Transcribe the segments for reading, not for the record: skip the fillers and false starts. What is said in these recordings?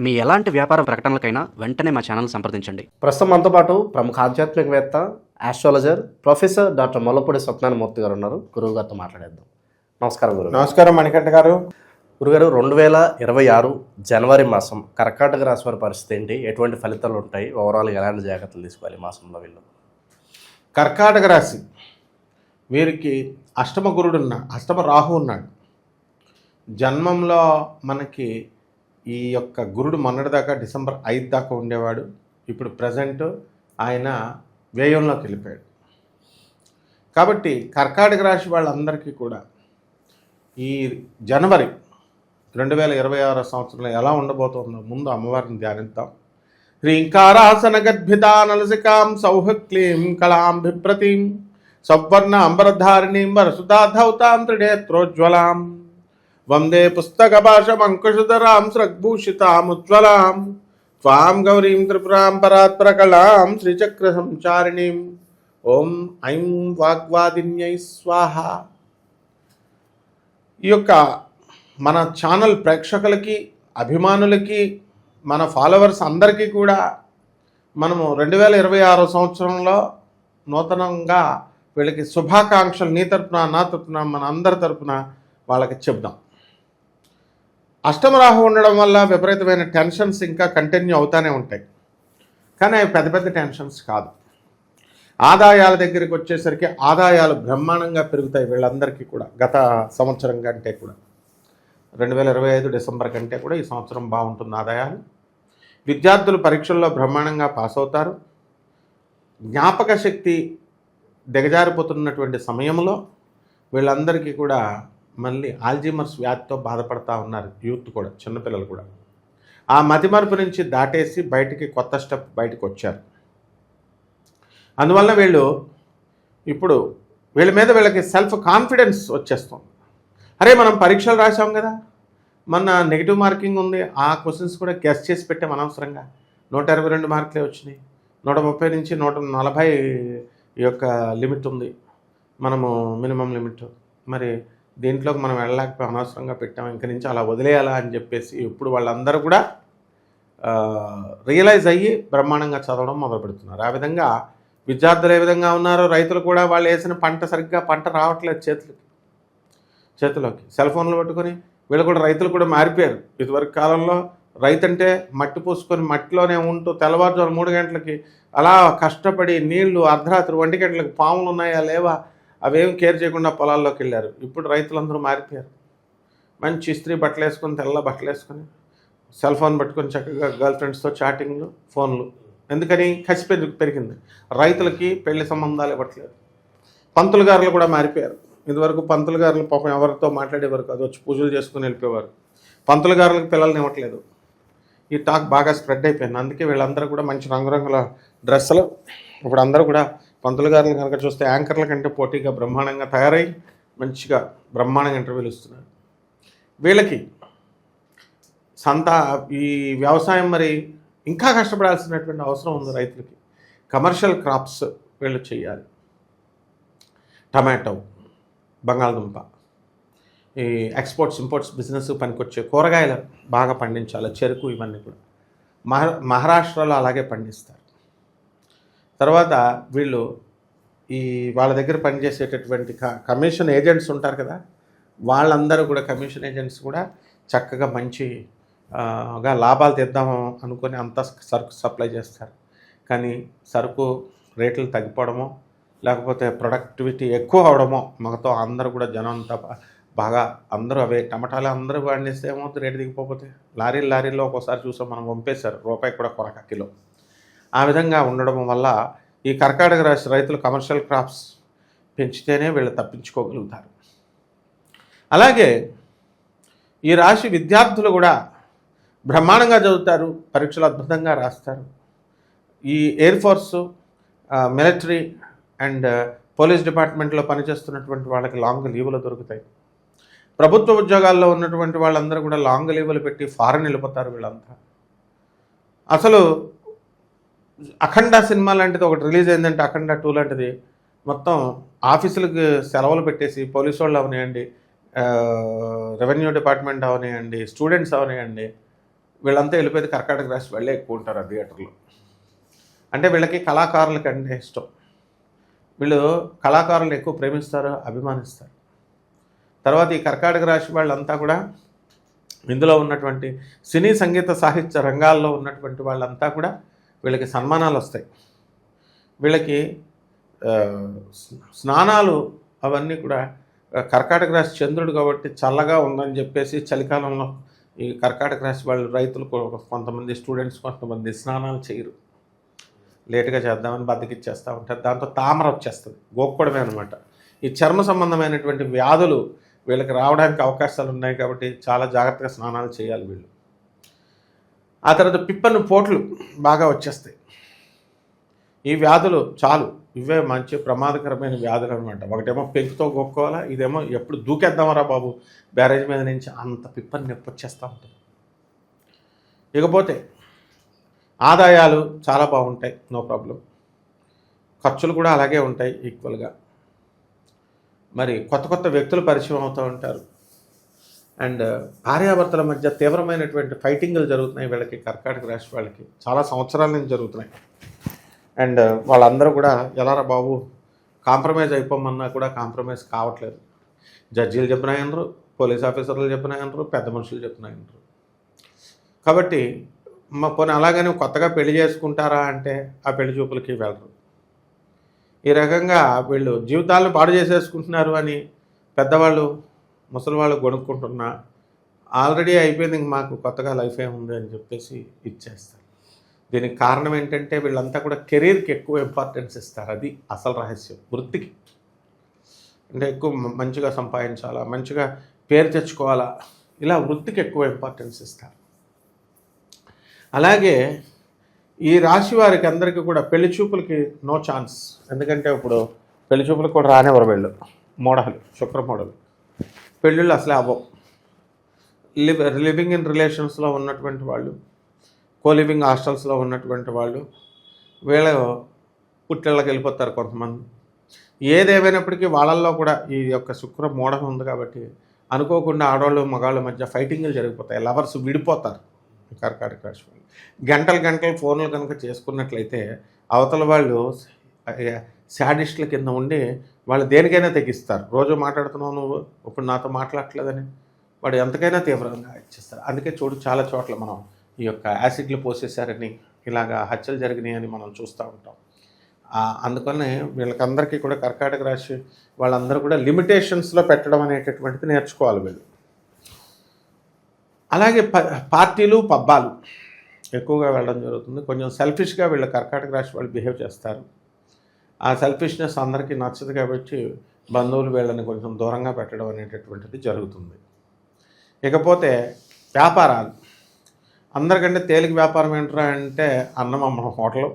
మీ ఎలాంటి వ్యాపార ప్రకటనలకైనా వెంటనే మా ఛానల్ సంప్రదించండి. ప్రస్తుతం మనతో పాటు ప్రముఖ ఆధ్యాత్మికవేత్త, astrologer professor doctor Mollapudi Satyanarayana Murthy గారు ఉన్నారు. గురువు గారితో మాట్లాడేద్దాం. నమస్కారం గురువు. నమస్కారం మణికంఠ గారు. గురుగారు, 2026 జనవరి మాసం కర్కాటక రాశి వారి పరిస్థితి ఏంటి? ఎటువంటి ఫలితాలు ఉంటాయి? ఓవరాల్ ఎలాంటి జాగ్రత్తలు తీసుకోవాలి మాసంలో వీళ్ళు? కర్కాటక రాశి వీరికి అష్టమ గురుడున్న అష్టమ రాహు ఉన్నాడు. జన్మంలో మనకి ఈ యొక్క గురుడు మొన్నటిదాకా డిసెంబర్ 5 దాకా ఉండేవాడు. ఇప్పుడు ప్రజెంట్ ఆయన వ్యయంలోకి వెళ్ళిపోయాడు. కాబట్టి కర్కాటక రాశి వాళ్ళందరికీ కూడా ఈ జనవరి 2026 సంవత్సరంలో ఎలా ఉండబోతుందో ముందు అమ్మవారిని ధ్యానిద్దాం. హ్రీంకారాసన గద్భితా నలసికాం సౌహక్లీం కళాం బిభ్రతీం సవర్ణ అంబరధారిణీం వరసుధాధౌతాం త్రినేత్రోజ్వలాం వందే పుస్తకభాషమంకుశధరాం స్రగ్భూషితాముజ్వలాం త్వాం గౌరీం త్రిపురాం పరాత్పరకళాం శ్రీచక్ర సంచారిణీం ఓం ఐం వాగ్వాదిన్యై స్వాహ. ఈ యొక్క మన ఛానల్ ప్రేక్షకులకి, అభిమానులకి, మన ఫాలోవర్స్ అందరికీ కూడా మనము 2026 సంవత్సరంలో నూతనంగా వీళ్ళకి శుభాకాంక్షలు నీ తరపున, నా తరపున, మన అందరి తరపున వాళ్ళకి చెప్దాం. అష్టమ రాహు ఉండడం వల్ల విపరీతమైన టెన్షన్స్ ఇంకా కంటిన్యూ అవుతూనే ఉంటాయి. కానీ అవి పెద్ద పెద్ద టెన్షన్స్ కాదు. ఆదాయాల దగ్గరికి వచ్చేసరికి ఆదాయాలు బ్రహ్మాండంగా పెరుగుతాయి వీళ్ళందరికీ కూడా. గత సంవత్సరం కంటే కూడా 2025 డిసెంబర్ కంటే కూడా ఈ సంవత్సరం బాగుంటుంది ఆదాయాలు. విద్యార్థులు పరీక్షల్లో బ్రహ్మాండంగా పాస్ అవుతారు. జ్ఞాపక శక్తి దిగజారిపోతున్నటువంటి సమయంలో వీళ్ళందరికీ కూడా మళ్ళీ ఆల్జీమర్స్ వ్యాధితో బాధపడతా ఉన్నారు. యూత్ కూడా, చిన్నపిల్లలు కూడా. ఆ మతిమరుపు నుంచి దాటేసి బయటికి కొత్త స్టెప్ బయటకు వచ్చారు. అందువల్ల ఇప్పుడు వీళ్ళ మీద వీళ్ళకి సెల్ఫ్ కాన్ఫిడెన్స్ వచ్చేస్తుంది. అరే, మనం పరీక్షలు రాసాం కదా, మన నెగిటివ్ మార్కింగ్ ఉంది, ఆ క్వశ్చన్స్ కూడా గెస్ చేసి పెట్టాం అనవసరంగా. 122 మార్కులే వచ్చినాయి. 130 నుంచి 140 ఈ యొక్క లిమిట్ ఉంది, మనము మినిమం లిమిట్. మరి దీంట్లోకి మనం వెళ్ళలేకపోయి అనవసరంగా పెట్టాం, ఇంక నుంచి అలా వదిలేయాలా అని చెప్పేసి ఇప్పుడు వాళ్ళందరూ కూడా రియలైజ్ అయ్యి బ్రహ్మాండంగా చదవడం మొదలు పెడుతున్నారు. ఆ విధంగా విద్యార్థులు ఏ విధంగా ఉన్నారో, రైతులు కూడా వాళ్ళు వేసిన సరిగ్గా పంట రావట్లేదు చేతిలోకి. సెల్ ఫోన్లు పట్టుకొని వీళ్ళు కూడా, రైతులు కూడా మారిపోయారు. ఇదివరకు కాలంలో రైతు అంటే మట్టి పూసుకొని మట్టిలోనే ఉంటూ తెల్లవారుజాము 3 గంటలకి అలా కష్టపడి నీళ్లు, అర్ధరాత్రి 1 గంటలకు పాములు ఉన్నాయా లేవా అవేం కేర్ చేయకుండా పొలాల్లోకి వెళ్ళారు. ఇప్పుడు రైతులందరూ మారిపోయారు. మంచి ఇస్త్రీ బట్టలు వేసుకొని, తెల్ల బట్టలు వేసుకొని, సెల్ ఫోన్ పట్టుకొని చక్కగా గర్ల్ ఫ్రెండ్స్తో చాటింగ్లు, ఫోన్లు. ఎందుకని? కసి పెరిగింది. రైతులకి పెళ్లి సంబంధాలు ఇవ్వట్లేదు. పంతులు గారులు కూడా మారిపోయారు. ఇదివరకు పంతులు గారులు పాపం ఎవరితో మాట్లాడేవారు కాదు, వచ్చి పూజలు చేసుకుని వెళ్ళిపోయేవారు. పంతులు గారులకు పిల్లల్ని ఇవ్వట్లేదు. ఈ టాక్ బాగా స్ప్రెడ్ అయిపోయింది. అందుకే వీళ్ళందరూ కూడా మంచి రంగురంగుల డ్రెస్సులు, ఇప్పుడు అందరూ కూడా పంతులు గారులు కనుక చూస్తే యాంకర్ల కంటే పోటీగా బ్రహ్మాండంగా తయారై మంచిగా బ్రహ్మాండంగా ఇంటర్వ్యూలు ఇస్తున్నారు. వీళ్ళకి ఈ వ్యవసాయం మరి ఇంకా కష్టపడాల్సినటువంటి అవసరం ఉంది రైతులకి. కమర్షియల్ క్రాప్స్ వీళ్ళు చేయాలి. టమాటో, బంగాళదుంప, ఈ ఎక్స్పోర్ట్స్ ఇంపోర్ట్స్ బిజినెస్ పనికొచ్చే కూరగాయలు బాగా పండించాలి. చెరుకు, ఇవన్నీ కూడా మహారాష్ట్రలో అలాగే పండిస్తారు. తర్వాత వీళ్ళు వాళ్ళ దగ్గర పనిచేసేటటువంటి కమిషన్ ఏజెంట్స్ ఉంటారు కదా, వాళ్ళందరూ కూడా కమిషన్ ఏజెంట్స్ కూడా చక్కగా మంచిగా లాభాలు తెద్దాము అనుకొని అంతా సరుకు సప్లై చేస్తారు. కానీ సరుకు రేట్లు తగ్గిపోవడమో, లేకపోతే ప్రొడక్టివిటీ ఎక్కువ అవడమో, మగతో అందరూ కూడా జనం అంతా బాగా అందరూ అవే టమాటాలు అందరూ పండిస్తే ఏమవుతుంది, రేటు దిగిపోతే లారీల్లో ఒక్కోసారి చూసాం మనం, పంపేశారు రూపాయి కూడా కొరక కిలో. ఆ విధంగా ఉండడం వల్ల ఈ కర్కాటక రాశి రైతులు కమర్షియల్ క్రాప్స్ పెంచితేనే వీళ్ళు తప్పించుకోగలుగుతారు. అలాగే ఈ రాశి విద్యార్థులు కూడా బ్రహ్మాండంగా చదువుతారు, పరీక్షలు అద్భుతంగా రాస్తారు. ఈ air force, military and police డిపార్ట్మెంట్లో పనిచేస్తున్నటువంటి వాళ్ళకి లాంగ్ లీవులు దొరుకుతాయి. ప్రభుత్వ ఉద్యోగాల్లో ఉన్నటువంటి వాళ్ళందరూ కూడా లాంగ్ లీవులు పెట్టి ఫారెన్ వెళ్ళిపోతారు వీళ్ళంతా. అసలు అఖండ సినిమా లాంటిది ఒకటి రిలీజ్ అయిందంటే, అఖండ 2 లాంటిది, మొత్తం ఆఫీసులకు సెలవులు పెట్టేసి పోలీసు వాళ్ళు అవనివ్వండి, రెవెన్యూ డిపార్ట్మెంట్ అవనివ్వండి, స్టూడెంట్స్ అవనివ్వండి, వీళ్ళంతా వెళ్ళిపోయేది కర్కాటక రాశి వాళ్ళే ఎక్కువ ఉంటారు ఆ థియేటర్లో. అంటే వీళ్ళకి కళాకారులకి అంటే ఇష్టం. వీళ్ళు కళాకారులను ఎక్కువ ప్రేమిస్తారు, అభిమానిస్తారు. తర్వాత ఈ కర్కాటక రాశి వాళ్ళంతా కూడా ఇందులో ఉన్నటువంటి సినీ సంగీత సాహిత్య రంగాల్లో ఉన్నటువంటి వాళ్ళంతా కూడా వీళ్ళకి సన్మానాలు వస్తాయి. వీళ్ళకి స్నానాలు అవన్నీ కూడా కర్కాటక రాశి చంద్రుడు కాబట్టి చల్లగా ఉందని చెప్పేసి చలికాలంలో ఈ కర్కాటక రాశి వాళ్ళు రైతులు కొంతమంది స్టూడెంట్స్ కొంతమంది స్నానాలు చేయరు, లేటుగా చేద్దామని బద్దకిచ్చేస్తూ ఉంటారు. దాంతో తామర వచ్చేస్తుంది, గోక్కోవడమే అనమాట. ఈ చర్మ సంబంధమైనటువంటి వ్యాధులు వీళ్ళకి రావడానికి అవకాశాలు ఉన్నాయి కాబట్టి చాలా జాగ్రత్తగా స్నానాలు చేయాలి వీళ్ళు. ఆ తర్వాత పిప్పను పోట్లు బాగా వచ్చేస్తాయి. ఈ వ్యాధులు చాలు, ఇవే మంచి ప్రమాదకరమైన వ్యాధులు అనమాట. ఒకటేమో పెంకుతో గోక్కోవాలా, ఇదేమో ఎప్పుడు దూకేద్దామరా బాబు బ్యారేజ్ మీద నుంచి, అంత పిప్పని నొప్పి వచ్చేస్తూ ఉంటుంది. ఇకపోతే ఆదాయాలు చాలా బాగుంటాయి, నో ప్రాబ్లం. ఖర్చులు కూడా అలాగే ఉంటాయి ఈక్వల్గా. మరి కొత్త కొత్త వ్యక్తులు పరిచయం అవుతూ ఉంటారు. అండ్ భార్యాభర్తల మధ్య తీవ్రమైనటువంటి ఫైటింగ్లు జరుగుతున్నాయి వీళ్ళకి, కర్కాటక రాశి వాళ్ళకి చాలా సంవత్సరాల నుంచి జరుగుతున్నాయి. అండ్ వాళ్ళందరూ కూడా ఎలారా బాబు కాంప్రమైజ్ అయిపోమన్నా కూడా కాంప్రమైజ్ కావట్లేదు. జడ్జీలు చెప్పినాయనరు, పోలీస్ ఆఫీసర్లు చెప్పినాయనరు, పెద్ద మనుషులు చెప్పినాయనరు. కాబట్టి పోనీ అలాగని కొత్తగా పెళ్లి చేసుకుంటారా అంటే ఆ పెళ్లి చూపులకి వెళ్ళరు. ఈ రకంగా వీళ్ళు జీవితాలను పాడు చేసేసుకుంటున్నారు అని పెద్దవాళ్ళు ముసలి వాళ్ళు గొనుక్కుంటున్నా ఆల్రెడీ అయిపోయింది, ఇంక మాకు కొత్తగా లైఫ్ ఏముంది అని చెప్పేసి ఇచ్చేస్తారు. దీనికి కారణం ఏంటంటే వీళ్ళంతా కూడా కెరీర్కి ఎక్కువ ఇంపార్టెన్స్ ఇస్తారు. అది అసలు రహస్యం. వృత్తికి అంటే ఎక్కువ మంచిగా సంపాదించాలా, మంచిగా పేరు తెచ్చుకోవాలా, ఇలా వృత్తికి ఎక్కువ ఇంపార్టెన్స్ ఇస్తారు. అలాగే ఈ రాశి వారికి అందరికీ కూడా పెళ్లి చూపులకి నో ఛాన్స్. ఎందుకంటే ఇప్పుడు పెళ్లి చూపులకు కూడా రానివ్వరు వీళ్ళు, మోడలు శుక్ర మోడలు. పెళ్ళిళ్ళు అసలే అవ్వవు. లివింగ్ ఇన్ రిలేషన్స్లో ఉన్నటువంటి వాళ్ళు, కోలివింగ్ హాస్టల్స్లో ఉన్నటువంటి వాళ్ళు వీళ్ళు పుట్టిళ్ళకి వెళ్ళిపోతారు కొంతమంది. ఏదేమైనప్పటికీ వాళ్ళల్లో కూడా ఈ యొక్క శుక్ర మోడం ఉంది కాబట్టి అనుకోకుండా ఆడవాళ్ళు మగాళ్ళ మధ్య ఫైటింగ్లు జరిగిపోతాయి, లవర్స్ విడిపోతారు. కర్కాటక రాశి వాళ్ళు గంటలు ఫోన్లు కనుక చేసుకున్నట్లయితే అవతల వాళ్ళు శాడిస్టుల కింద ఉండి వాళ్ళు దేనికైనా తెగిస్తారు. రోజు మాట్లాడుతున్నావు నువ్వు, ఇప్పుడు నాతో మాట్లాడట్లేదని వాడు ఎంతకైనా తీవ్రంగా ఇచ్చేస్తారు. అందుకే చూడు చాలా చోట్ల మనం ఈ యొక్క యాసిడ్లు పోసేసారని ఇలాగా హత్యలు జరిగినాయని మనం చూస్తూ ఉంటాం. అందుకని వీళ్ళకందరికీ కూడా కర్కాటక రాశి వాళ్ళందరూ కూడా లిమిటేషన్స్లో పెట్టడం అనేటటువంటిది నేర్చుకోవాలి వీళ్ళు. అలాగే పార్టీలు పబ్బాలు ఎక్కువగా వెళ్ళడం జరుగుతుంది. కొంచెం సెల్ఫిష్గా వీళ్ళు కర్కాటక రాశి వాళ్ళు బిహేవ్ చేస్తారు. ఆ సెల్ఫిష్నెస్ అందరికీ నచ్చదు కాబట్టి బంధువులు వీళ్ళని కొంచెం దూరంగా పెట్టడం అనేటటువంటిది జరుగుతుంది. ఇకపోతే వ్యాపారాలు, అందరికంటే తేలిక వ్యాపారం ఏంట్రా అంటే అన్నం అమ్మడం హోటలు,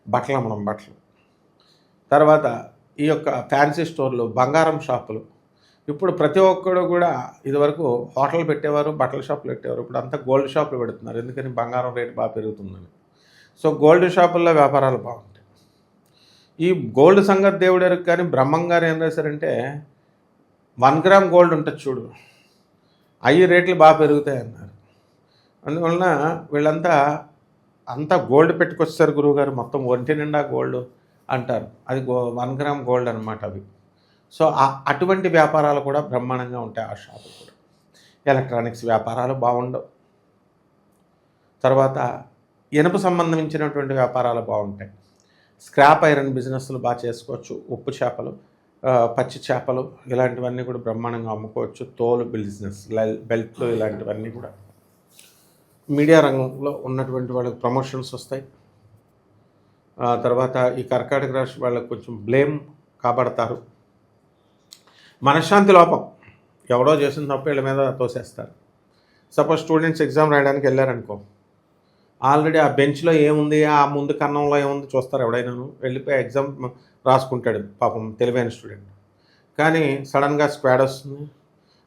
బట్టలు అమ్మడం బట్టలు, తర్వాత ఈ యొక్క ఫ్యాన్సీ స్టోర్లు, బంగారం షాపులు. ఇప్పుడు ప్రతి ఒక్కడు కూడా ఇదివరకు హోటల్ పెట్టేవారు, బట్టల షాపులు పెట్టేవారు, ఇప్పుడు అంతా గోల్డ్ షాపులు పెడుతున్నారు. ఎందుకని బంగారం రేటు బాగా పెరుగుతుందని. సో గోల్డ్ షాపుల్లో వ్యాపారాలు బాగుంటాయి. ఈ గోల్డ్ సంగతి దేవుడెరుకు. కానీ బ్రహ్మం గారు ఏం చేశారంటే 1 గ్రామ్ గోల్డ్ ఉంటుంది చూడు, అవి రేట్లు బాగా పెరుగుతాయి అన్నారు. అందువలన వీళ్ళంతా గోల్డ్ పెట్టుకొచ్చారు గురువుగారు, మొత్తం ఒంటి నిండా గోల్డ్ అంటారు. అది 1 గ్రామ్ గోల్డ్ అనమాట అవి. సో అటువంటి వ్యాపారాలు కూడా బ్రహ్మాండంగా ఉంటాయి ఆ షాపులు కూడా. ఎలక్ట్రానిక్స్ వ్యాపారాలు బాగుండవు. తర్వాత ఇనుప సంబంధించినటువంటి వ్యాపారాలు బాగుంటాయి. స్క్రాప్ ఐరన్ బిజినెస్లు బాగా చేసుకోవచ్చు. ఉప్పు చేపలు, పచ్చి చేపలు ఇలాంటివన్నీ కూడా బ్రహ్మాండంగా అమ్ముకోవచ్చు. తోలు బిజినెస్, బెల్ట్లు ఇలాంటివన్నీ కూడా. మీడియా రంగంలో ఉన్నటువంటి వాళ్ళకి ప్రమోషన్స్ వస్తాయి. తర్వాత ఈ కర్కాటక రాశి వాళ్ళకి కొంచెం బ్లేమ్ కాబడతారు. మనశ్శాంతి లోపం, ఎవడో చేసిన తప్పు వీళ్ళ మీద తోసేస్తారు. సపోజ్ స్టూడెంట్స్ ఎగ్జామ్ రాయడానికి వెళ్ళారనుకో, ఆల్రెడీ ఆ బెంచ్లో ఏముంది, ఆ ముందు కన్నంలో ఏముంది చూస్తారు. ఎవడైనాను వెళ్ళిపోయి ఎగ్జామ్ రాసుకుంటాడు పాపం తెలివైన స్టూడెంట్. కానీ సడన్గా స్క్వాడ్ వస్తుంది,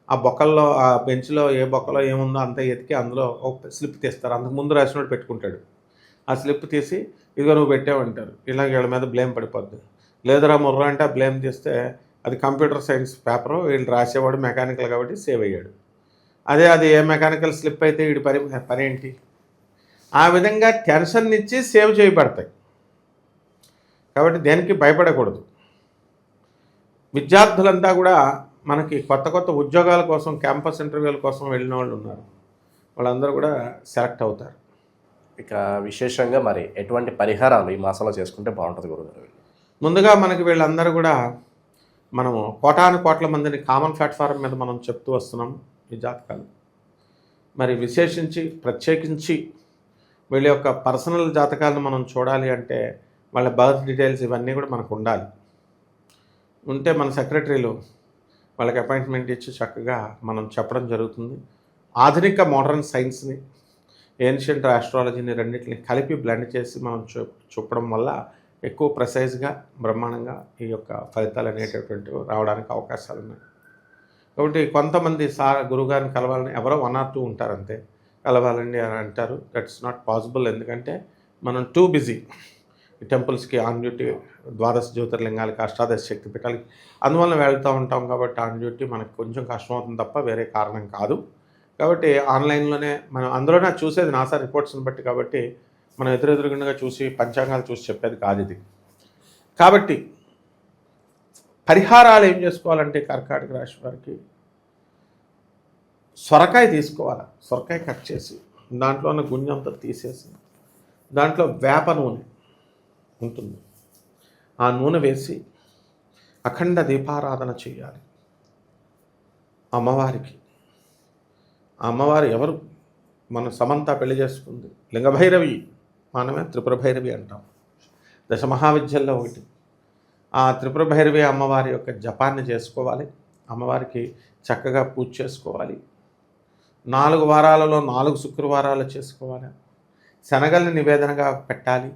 ఆ బొక్కల్లో ఆ బెంచ్లో ఏ బొక్కలో ఏముందో అంతా ఎతికి అందులో ఒక స్లిప్ తీస్తారు. అంతకు ముందు రాసినోడు పెట్టుకుంటాడు. ఆ స్లిప్ తీసి ఇదిగో నువ్వు పెట్టావంటారు. ఇలా వీళ్ళ మీద బ్లేమ్ పడిపోద్ది. లేదురా ముర్ర అంటే ఆ బ్లేమ్ తీస్తే అది కంప్యూటర్ సైన్స్ పేపరు, వీళ్ళు రాసేవాడు మెకానికల్ కాబట్టి సేవ్ అయ్యాడు. అది ఏ మెకానికల్ స్లిప్ అయితే వీడి పని ఏంటి ఆ విధంగా టెన్షన్ ఇచ్చి సేవ్ చేయబడతాయి. కాబట్టి దేనికి భయపడకూడదు. విద్యార్థులంతా కూడా మనకి కొత్త కొత్త ఉద్యోగాల కోసం క్యాంపస్ ఇంటర్వ్యూల కోసం వెళ్ళిన వాళ్ళు ఉన్నారు. వాళ్ళందరూ కూడా సెలెక్ట్ అవుతారు. ఇక విశేషంగా మరి ఎటువంటి పరిహారాలు ఈ మాసంలో చేసుకుంటే బాగుంటుంది గురుగారు? ముందుగా మనకి వీళ్ళందరూ కూడా మనము కోటాను కోట్ల మందిని కామన్ ప్లాట్ఫారం మీద మనం చెప్తూ వస్తున్నాం ఈ జాతకాలు. మరి విశేషించి ప్రత్యేకించి వీళ్ళ యొక్క పర్సనల్ జాతకాలను మనం చూడాలి అంటే వాళ్ళ బర్త్ డీటెయిల్స్ ఇవన్నీ కూడా మనకు ఉండాలి. ఉంటే మన సెక్రటరీలు వాళ్ళకి అపాయింట్మెంట్ ఇచ్చి చక్కగా మనం చెప్పడం జరుగుతుంది. ఆధునిక మోడర్న్ సైన్స్ని, ఏన్షియంట్ ఆస్ట్రాలజీని రెండింటిని కలిపి బ్లెండ్ చేసి మనం చూపడం వల్ల ఎక్కువ ప్రెసైజ్గా బ్రహ్మాండంగా ఈ యొక్క ఫలితాలు అనేటటువంటివి రావడానికి అవకాశాలు ఉన్నాయి. కాబట్టి కొంతమంది గురువుగారిని కలవాలని ఎవరో 1 or 2 ఉంటారు, అంతే కలవాలండి అని అంటారు. That's not possible. ఎందుకంటే మనం టూ బిజీ ఈ టెంపుల్స్కి ఆన్ డ్యూటీ, ద్వాదశ జ్యోతిర్లింగాలకి, అష్టాదశ శక్తి పీఠాలకి అందువల్ల వెళ్తూ ఉంటాం. కాబట్టి ఆన్ డ్యూటీ మనకు కొంచెం కష్టమవుతుంది తప్ప వేరే కారణం కాదు. కాబట్టి ఆన్లైన్లోనే మనం అందులోనే చూసేది నాసా రిపోర్ట్స్ని బట్టి. కాబట్టి మనం ఎదురెదురుగుండగా చూసి పంచాంగాలు చూసి చెప్పేది కాదు ఇది. కాబట్టి పరిహారాలు ఏం చేసుకోవాలంటే కర్కాటక రాశి వారికి సొరకాయ తీసుకోవాలి. సొరకాయ కట్ చేసి దాంట్లో ఉన్న గుంజంతా తీసేసి దాంట్లో వేప నూనె ఉంటుంది, ఆ నూనె వేసి అఖండ దీపారాధన చేయాలి అమ్మవారికి. ఆ అమ్మవారు ఎవరు? మన సమంత పెళ్లి చేసుకుంది లింగభైరవి, మనమే త్రిపుర భైరవి అంటాం, దశమహావిద్యల్లో ఒకటి. ఆ త్రిపుర భైరవి అమ్మవారి యొక్క జపాన్ని చేసుకోవాలి. అమ్మవారికి చక్కగా పూజ చేసుకోవాలి. 4 వారాలలో 4 శుక్రవారాలు చేసుకోవాలి. శనగల్ని నివేదనగా పెట్టాలి.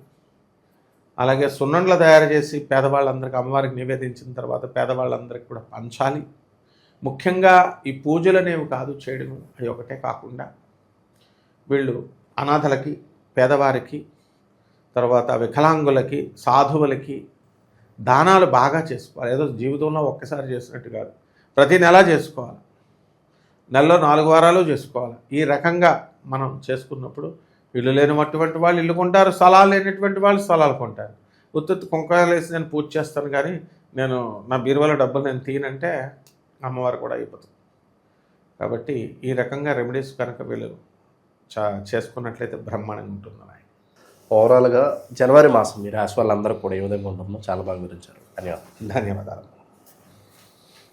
అలాగే సున్నండ్లు తయారు చేసి పేదవాళ్ళందరికీ అమ్మవారికి నివేదించిన తర్వాత పేదవాళ్ళందరికీ కూడా పంచాలి. ముఖ్యంగా ఈ పూజలు అనేవి కాదు చేయడం, అవి ఒకటే కాకుండా వీళ్ళు అనాథలకి, పేదవారికి, తర్వాత వికలాంగులకి, సాధువులకి దానాలు బాగా చేసుకోవాలి. ఏదో జీవితంలో ఒక్కసారి చేసినట్టు కాదు, ప్రతి నెల చేసుకోవాలి. నెలలో 4 వారాలు చేసుకోవాలి. ఈ రకంగా మనం చేసుకున్నప్పుడు ఇల్లు లేనటువంటి వాళ్ళు ఇల్లు కొంటారు, స్థలాలు లేనటువంటి వాళ్ళు స్థలాలు కొంటారు. ఉత్తుత్తు కుంకాలు వేసి నేను పూజ చేస్తాను కానీ నేను నా బీరువాల డబ్బులు నేను తీయనంటే అమ్మవారు కూడా అయిపోతుంది. కాబట్టి ఈ రకంగా రెమెడీస్ కనుక వీళ్ళు చేసుకున్నట్లయితే బ్రహ్మాండంగా ఉంటుందని. ఓవరాల్గా జనవరి మాసం మీ రాశి వాళ్ళందరూ కూడా ఏ విధంగా ఉంటుందో చాలా బాగా వివరించారు. ధన్యవాదాలు. ధన్యవాదాలు.